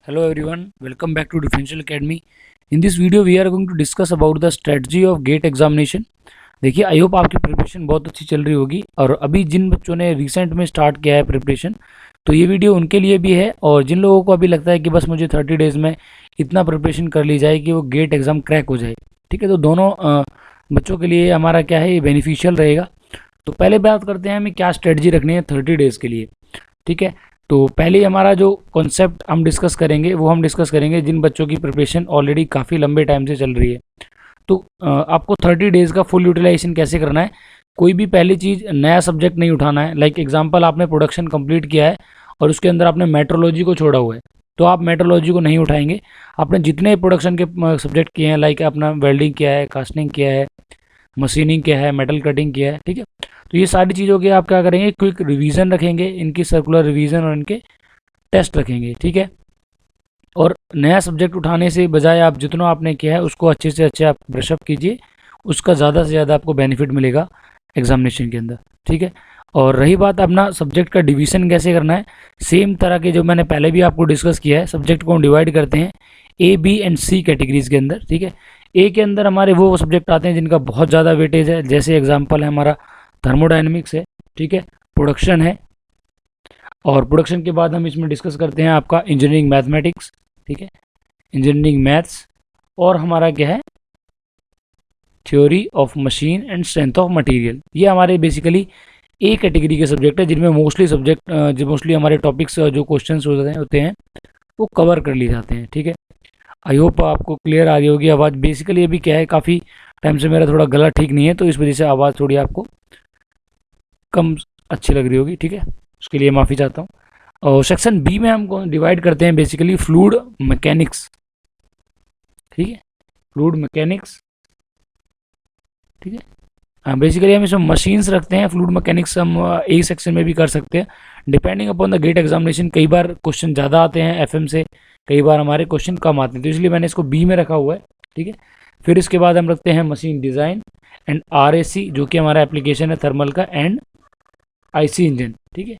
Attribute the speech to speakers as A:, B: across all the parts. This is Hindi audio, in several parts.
A: Hello everyone, welcome back to Differential Academy. In this video we are going to discuss about the strategy of GATE examination. देखिए आई होप आपकी प्रिपरेशन बहुत अच्छी चल रही होगी और अभी जिन बच्चों ने रिसेंट में स्टार्ट किया है प्रिपरेशन तो ये वीडियो उनके लिए भी है। और जिन लोगों को अभी लगता है कि बस मुझे 30 डेज़ में इतना प्रिपरेशन कर ली जाए कि वो गेट एग्ज़ाम क्रैक हो जाए, ठीक है, तो दोनों बच्चों के लिए हमारा क्या है, ये बेनिफिशियल रहेगा। तो पहले बात करते हैं हमें क्या स्ट्रेटजी रखनी है 30 डेज़ के लिए, ठीक है। तो पहले हमारा जो कॉन्सेप्ट हम डिस्कस करेंगे वो हम डिस्कस करेंगे जिन बच्चों की प्रिपरेशन ऑलरेडी काफ़ी लंबे टाइम से चल रही है। तो आपको 30 डेज़ का फुल यूटिलाइजेशन कैसे करना है। कोई भी पहली चीज़ नया सब्जेक्ट नहीं उठाना है। लाइक एग्जांपल आपने प्रोडक्शन कंप्लीट किया है और उसके अंदर आपने मेट्रोलॉजी को छोड़ा हुआ है तो आप मेट्रोलॉजी को नहीं उठाएंगे। आपने जितने प्रोडक्शन के सब्जेक्ट किए हैं, लाइक अपना वेल्डिंग किया है, कास्टिंग किया है, मशीनिंग किया है, मेटल कटिंग किया है, ठीक है, तो ये सारी चीज़ों के आप क्या करेंगे, क्विक रिवीजन रखेंगे, इनकी सर्कुलर रिवीजन और इनके टेस्ट रखेंगे, ठीक है। और नया सब्जेक्ट उठाने से बजाय आप जितना आपने किया है उसको अच्छे से अच्छे आप ब्रशअप कीजिए, उसका ज़्यादा से ज़्यादा आपको बेनिफिट मिलेगा एग्जामिनेशन के अंदर, ठीक है। और रही बात अपना सब्जेक्ट का डिवीज़न कैसे करना है, सेम तरह के जो मैंने पहले भी आपको डिस्कस किया है, सब्जेक्ट को हम डिवाइड करते हैं ए, बी एंड सी कैटेगरीज के अंदर, ठीक है। ए के अंदर हमारे वो सब्जेक्ट आते हैं जिनका बहुत ज़्यादा वेटेज है, जैसे एग्जाम्पल है हमारा थर्मोडाइनमिक्स है, ठीक है, प्रोडक्शन है, और प्रोडक्शन के बाद हम इसमें डिस्कस करते हैं आपका इंजीनियरिंग मैथमेटिक्स, ठीक है, इंजीनियरिंग मैथ्स, और हमारा क्या है, theory of machine and strength of material. ये हमारे बेसिकली ए कैटेगरी के सब्जेक्ट है जिनमें मोस्टली हमारे टॉपिक्स जो क्वेश्चन होते हैं वो कवर कर लिए जाते हैं, ठीक है। आई होप आपको क्लियर आ रही होगी आवाज़। बेसिकली अभी क्या है, काफ़ी टाइम से मेरा थोड़ा गला ठीक नहीं है तो इस वजह से आवाज़ थोड़ी आपको कम अच्छी लग रही होगी, ठीक है, उसके लिए माफ़ी चाहता हूँ। और सेक्शन बी में हम डिवाइड करते हैं बेसिकली फ्लूइड मैकेनिक्स, ठीक है, फ्लूइड मैकेनिक्स, ठीक है। हाँ, बेसिकली हम इसमें मशीन्स रखते हैं। फ्लूइड मैकेनिक्स हम एक सेक्शन में भी कर सकते हैं depending upon the GATE examination. कई बार क्वेश्चन ज़्यादा आते हैं एफएम से, कई बार हमारे क्वेश्चन कम आते हैं, तो इसलिए मैंने इसको बी में रखा हुआ है, ठीक है। फिर इसके बाद हम रखते हैं मशीन डिज़ाइन एंड आरएसी, जो कि हमारा एप्लीकेशन है थर्मल का, एंड आईसी इंजन, ठीक है।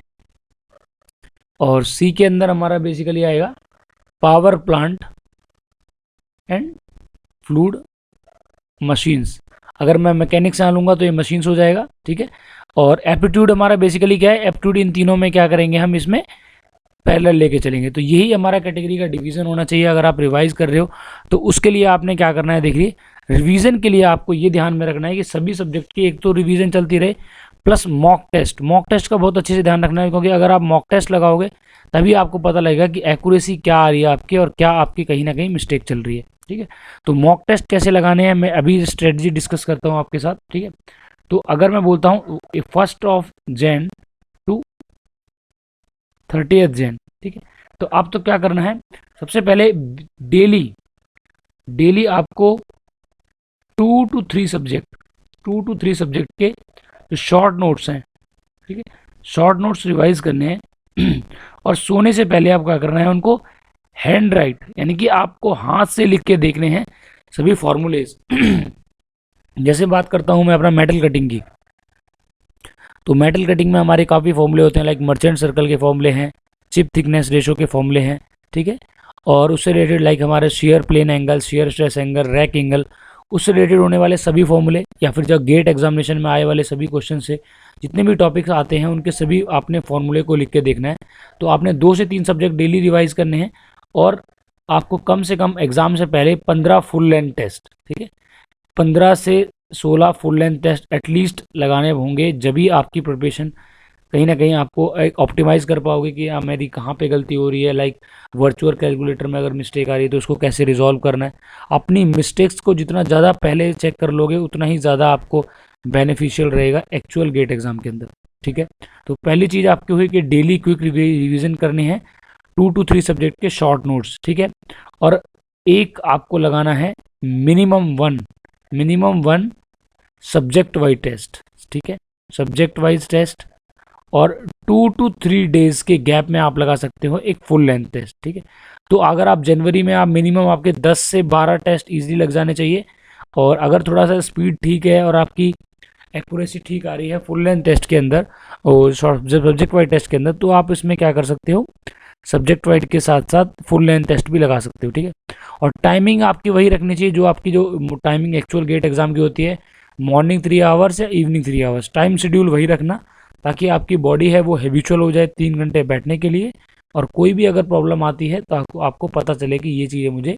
A: और सी के अंदर हमारा बेसिकली आएगा power plant and fluid machines. अगर मैं मैकेनिक्स यहाँ लूँगा तो ये मशीन्स हो जाएगा, ठीक है। और एप्टीट्यूड हमारा बेसिकली क्या है, एप्टीट्यूड इन तीनों में क्या करेंगे, हम इसमें पैरेलल लेके चलेंगे। तो यही हमारा कैटेगरी का डिवीज़न होना चाहिए। अगर आप रिवाइज कर रहे हो तो उसके लिए आपने क्या करना है, देखिए रिवीजन के लिए आपको ये ध्यान में रखना है कि सभी सब्जेक्ट की एक तो रिवीजन चलती रहे प्लस मॉक टेस्ट का बहुत अच्छे से ध्यान रखना है, क्योंकि अगर आप मॉक टेस्ट लगाओगे तभी आपको पता लगेगा कि एक्यूरेसी क्या आ रही है आपकी और क्या आपकी कहीं ना कहीं मिस्टेक चल रही है, ठीक है। तो मॉक टेस्ट कैसे लगाने हैं मैं अभी स्ट्रेटजी डिस्कस करता हूँ आपके साथ, ठीक है। तो अगर मैं बोलता हूँ 1 Jan टू 30 Jan, ठीक है, तो आप तो क्या करना है, सबसे पहले डेली आपको 2 to 3 सब्जेक्ट के जो शॉर्ट नोट्स हैं, ठीक है, शॉर्ट नोट्स रिवाइज करने हैं और सोने से पहले आप क्या करना है, उनको हैंड राइट यानी कि आपको हाथ से लिख के देखने हैं सभी फॉर्मूलेज। जैसे बात करता हूं मैं अपना मेटल कटिंग की, तो मेटल कटिंग में हमारे काफ़ी फॉर्मूले होते हैं, लाइक मर्चेंट सर्कल के फॉर्मूले हैं, चिप थिकनेस रेशो के फॉर्मूले हैं, ठीक है। और उससे रिलेटेड लाइक हमारे shear plane angle, shear stress angle, rake angle, उससे रिलेटेड होने वाले सभी फॉर्मूले, या फिर जब गेट एग्जामिनेशन में आए वाले सभी क्वेश्चन से जितने भी टॉपिक्स आते हैं उनके सभी आपने फॉर्मूले को लिख के देखना है। तो आपने 2 से 3 सब्जेक्ट डेली रिवाइज करने हैं और आपको कम से कम एग्ज़ाम से पहले 15 फुल लेंथ टेस्ट, ठीक है, 15 से 16 फुल लेंथ टेस्ट एटलीस्ट लगाने होंगे, जब भी आपकी प्रिपरेशन कहीं ना कहीं आपको एक ऑप्टिमाइज़ कर पाओगे कि मेरी कहाँ पे गलती हो रही है। लाइक वर्चुअल कैलकुलेटर में अगर मिस्टेक आ रही है तो उसको कैसे रिजॉल्व करना है। अपनी मिस्टेक्स को जितना ज़्यादा पहले चेक कर लोगे उतना ही ज़्यादा आपको बेनिफिशियल रहेगा एक्चुअल गेट एग्जाम के अंदर, ठीक है। तो पहली चीज़ आपकी हुई कि डेली क्विक रिविज़न करनी है 2 to 3 सब्जेक्ट के शॉर्ट नोट्स, ठीक है। और एक आपको लगाना है minimum one subject wise test, ठीक है, सब्जेक्ट वाइज टेस्ट, और 2 to 3 डेज के गैप में आप लगा सकते हो एक फुल लेंथ टेस्ट, ठीक है। तो अगर आप जनवरी में आप मिनिमम आपके 10 से 12 टेस्ट इजीली लग जाने चाहिए। और अगर थोड़ा सा स्पीड ठीक है और आपकी एक्यूरेसी ठीक आ रही है फुल लेंथ टेस्ट के अंदर और सब्जेक्ट वाइज टेस्ट के अंदर, तो आप इसमें क्या कर सकते हो, सब्जेक्ट वाइज के साथ साथ फुल लेंथ टेस्ट भी लगा सकते हो, ठीक है। और टाइमिंग आपकी वही रखनी चाहिए जो आपकी जो टाइमिंग एक्चुअल गेट एग्जाम की होती है, मॉर्निंग 3 आवर्स या इवनिंग 3 आवर्स, टाइम शेड्यूल वही रखना, ताकि आपकी बॉडी है वो हैबिचुअल हो जाए 3 घंटे बैठने के लिए, और कोई भी अगर प्रॉब्लम आती है तो आपको पता चले कि ये चीज़ें मुझे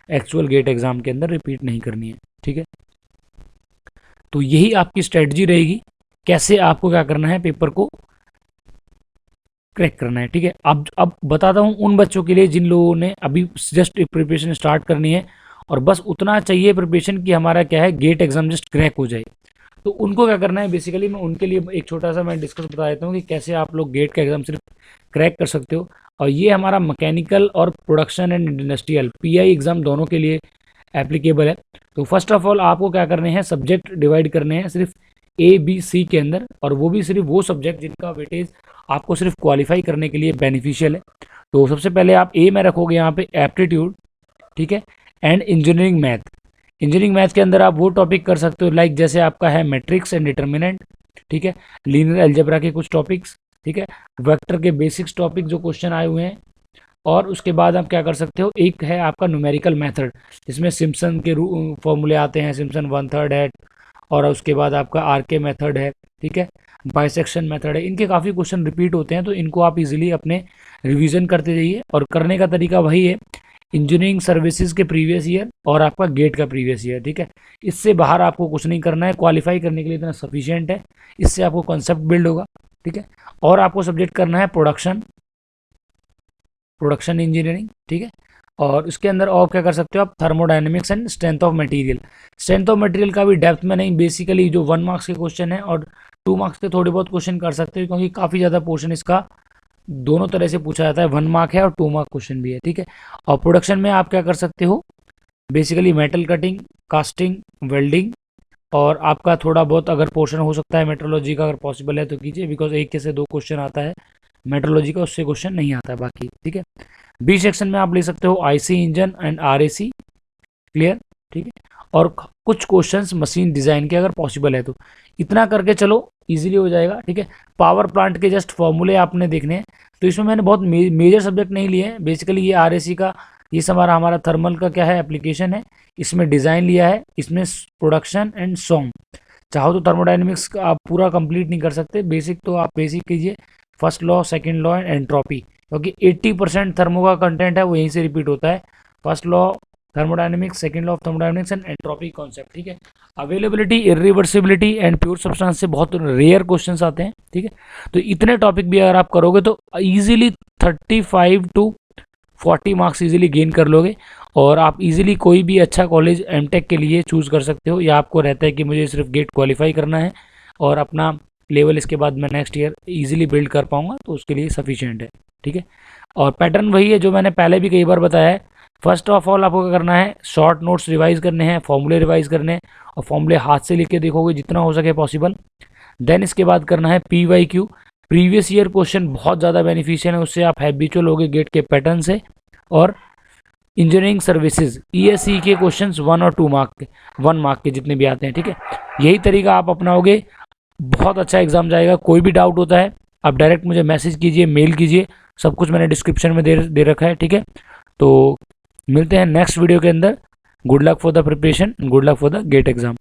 A: एक्चुअल गेट एग्जाम के अंदर रिपीट नहीं करनी है, ठीक है। तो यही आपकी स्ट्रेटजी रहेगी, कैसे आपको क्या करना है, पेपर को क्रैक करना है, ठीक है। अब बताता हूँ उन बच्चों के लिए जिन लोगों ने अभी जस्ट प्रिपरेशन स्टार्ट करनी है और बस उतना चाहिए प्रिपरेशन कि हमारा क्या है, गेट एग्जाम जस्ट क्रैक हो जाए। तो उनको क्या करना है, बेसिकली मैं उनके लिए एक छोटा सा मैं डिस्कस बता देता हूँ कि कैसे आप लोग गेट का एग्जाम सिर्फ क्रैक कर सकते हो। और ये हमारा मैकेनिकल और production and industrial pi exam दोनों के लिए एप्लीकेबल है। तो फर्स्ट ऑफ ऑल आपको क्या करने हैं, सब्जेक्ट डिवाइड करने हैं सिर्फ ए बी सी के अंदर, और वो भी सिर्फ वो सब्जेक्ट जिनका वेटेज आपको सिर्फ क्वालिफाई करने के लिए बेनिफिशियल है। तो सबसे पहले आप ए में रखोगे यहाँ पे एप्टीट्यूड, ठीक है, and engineering math. Engineering math के अंदर आप वो टॉपिक कर सकते हो लाइक जैसे आपका है मैट्रिक्स एंड डिटर्मिनेंट, ठीक है, लीनियर अलजेब्रा के कुछ टॉपिक्स, ठीक है, वेक्टर के बेसिक्स टॉपिक जो क्वेश्चन आए हुए हैं। और उसके बाद आप क्या कर सकते हो, एक है आपका न्यूमेरिकल मेथड, जिसमें सिम्पसन के फॉर्मूले आते हैं, सिम्पसन 1/3 है, और उसके बाद आपका आरके मेथड है, ठीक है, बाइसेक्शन मेथड है। इनके काफ़ी क्वेश्चन रिपीट होते हैं, तो इनको आप इजीली अपने रिवीजन करते जाइए। और करने का तरीका वही है, इंजीनियरिंग सर्विसेज के प्रीवियस ईयर और आपका गेट का प्रीवियस ईयर, ठीक है। इससे बाहर आपको कुछ नहीं करना है, क्वालिफाई करने के लिए इतना सफिशिएंट है, इससे आपको कॉन्सेप्ट बिल्ड होगा, ठीक है। और आपको सब्जेक्ट करना है प्रोडक्शन इंजीनियरिंग, ठीक है। और उसके अंदर और क्या कर सकते हो आप, thermodynamics and strength of material. Strength of material का भी डेप्थ में नहीं, बेसिकली जो 1 मार्क्स के क्वेश्चन है और 2 मार्क्स के थोड़े बहुत क्वेश्चन कर सकते हो, क्योंकि काफ़ी ज़्यादा पोर्शन इसका दोनों तरह से पूछा जाता है, 1 मार्क है और 2 मार्क क्वेश्चन भी है, ठीक है। और प्रोडक्शन में आप क्या कर सकते हो, basically metal cutting, casting, welding, और आपका थोड़ा बहुत अगर पोर्शन हो सकता है मेट्रोलॉजी का, अगर पॉसिबल है तो कीजिए, बिकॉज एक से 2 क्वेश्चन आता है मेट्रोलॉजी का, उससे क्वेश्चन नहीं आता है बाकी, ठीक है। बी सेक्शन में आप ले सकते हो IC engine and RAC, clear, ठीक है। और कुछ क्वेश्चंस मशीन डिज़ाइन के अगर पॉसिबल है तो इतना करके चलो, इजीली हो जाएगा, ठीक है। पावर प्लांट के जस्ट फॉर्मूले आपने देखने हैं, तो इसमें मैंने बहुत मेजर सब्जेक्ट नहीं लिए हैं, बेसिकली ये आरएसी का ये सब हमारा थर्मल का क्या है एप्लीकेशन है, इसमें डिज़ाइन लिया है, इसमें प्रोडक्शन एंड सॉन्ग। चाहो तो थर्मोडाइनमिक्स का आप पूरा कंप्लीट नहीं कर सकते, बेसिक तो आप बेसिक कीजिए, first law, second law and entropy, क्योंकि 80% थर्मो का कंटेंट है वो यहीं से रिपीट होता है, first law thermodynamics, second law of thermodynamics and entropy concept, ठीक है। Availability, irreversibility and pure substance से बहुत रेयर क्वेश्चंस आते हैं, ठीक है। तो इतने टॉपिक भी अगर आप करोगे तो easily 35 to 40 marks easily gain कर लोगे, और आप इजीली कोई भी अच्छा कॉलेज एमटेक के लिए चूज़ कर सकते हो, या आपको रहता है कि मुझे सिर्फ गेट क्वालिफाई करना है और अपना लेवल इसके बाद मैं नेक्स्ट ईयर इजीली बिल्ड कर पाऊंगा, तो उसके लिए सफिशिएंट है, ठीक है। और पैटर्न वही है जो मैंने पहले भी कई बार बताया है। फर्स्ट ऑफ ऑल आपको क्या करना है, शॉर्ट नोट्स रिवाइज करने हैं, फॉर्मूले रिवाइज करने हैं, और फॉर्मूले हाथ से लिख के देखोगे जितना हो सके पॉसिबल। देन इसके बाद करना है PYQ, प्रीवियस ईयर क्वेश्चन बहुत ज़्यादा बेनिफिशियल है, उससे आप हैबिचुअल होगे गेट के पैटर्न से। और इंजीनियरिंग सर्विसेज ESE के क्वेश्चंस 1 और 2 मार्क के, 1 मार्क के जितने भी आते हैं, ठीक है। यही तरीका आप अपनाओगे, बहुत अच्छा एग्जाम जाएगा। कोई भी डाउट होता है आप डायरेक्ट मुझे मैसेज कीजिए, मेल कीजिए, सब कुछ मैंने डिस्क्रिप्शन में दे रखा है, ठीक है। तो मिलते हैं नेक्स्ट वीडियो के अंदर। Good luck for the preparation, good luck for the GATE exam.